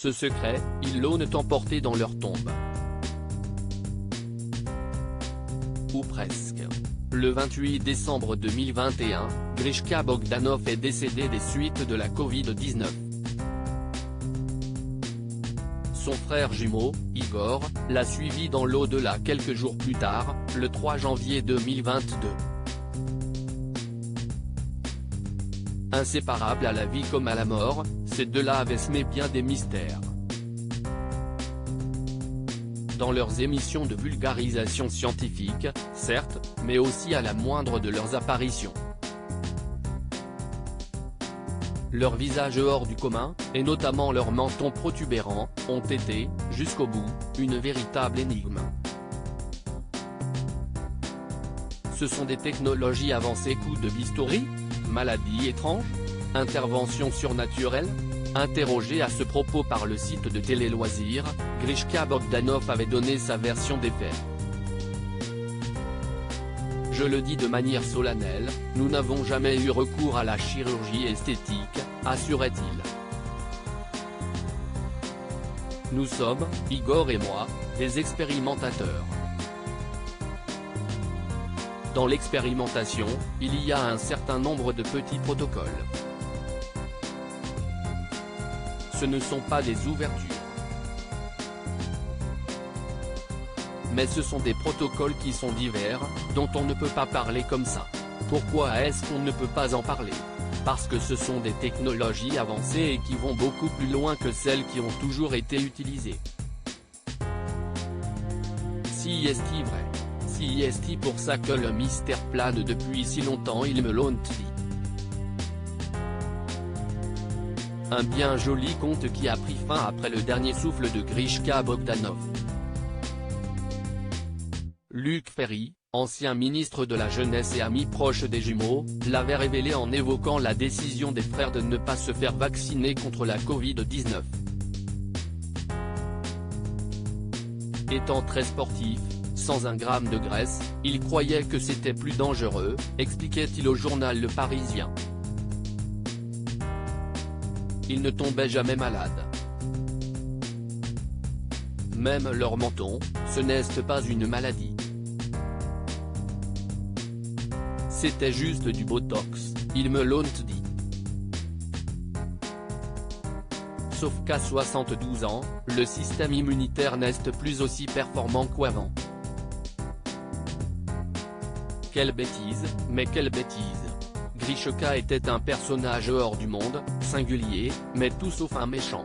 Ce secret, ils l'ont emporté dans leur tombe. Ou presque. Le 28 décembre 2021, Grishka Bogdanov est décédé des suites de la Covid-19. Son frère jumeau, Igor, l'a suivi dans l'au-delà quelques jours plus tard, le 3 janvier 2022. Inséparables à la vie comme à la mort, ces deux-là avaient semé bien des mystères. Dans leurs émissions de vulgarisation scientifique, certes, mais aussi à la moindre de leurs apparitions. Leurs visages hors du commun, et notamment leurs mentons protubérants, ont été, jusqu'au bout, une véritable énigme. Ce sont des technologies avancées coups de bistouri? Maladies étranges? Interventions surnaturelles? Interrogé à ce propos par le site de télé-loisirs, Grishka Bogdanov avait donné sa version des faits. Je le dis de manière solennelle, nous n'avons jamais eu recours à la chirurgie esthétique, assurait-il. Nous sommes, Igor et moi, des expérimentateurs. Dans l'expérimentation, il y a un certain nombre de petits protocoles. Ce ne sont pas des ouvertures. Mais ce sont des protocoles qui sont divers, dont on ne peut pas parler comme ça. Pourquoi est-ce qu'on ne peut pas en parler? Parce que ce sont des technologies avancées et qui vont beaucoup plus loin que celles qui ont toujours été utilisées. Si est-il vrai? Si est-il pour ça que le mystère plane depuis si longtemps, ils me l'ont dit. Un bien joli conte qui a pris fin après le dernier souffle de Grishka Bogdanov. Luc Ferry, ancien ministre de la Jeunesse et ami proche des jumeaux, l'avait révélé en évoquant la décision des frères de ne pas se faire vacciner contre la Covid-19. Étant très sportif, sans un gramme de graisse, il croyait que c'était plus dangereux, expliquait-il au journal Le Parisien. Il ne tombait jamais malade. Même leur menton, ce n'est pas une maladie. C'était juste du botox, ils me l'ont dit. Sauf qu'à 72 ans, le système immunitaire n'est plus aussi performant qu'avant. Quelle bêtise, mais quelle bêtise. Grishka était un personnage hors du monde, singulier, mais tout sauf un méchant.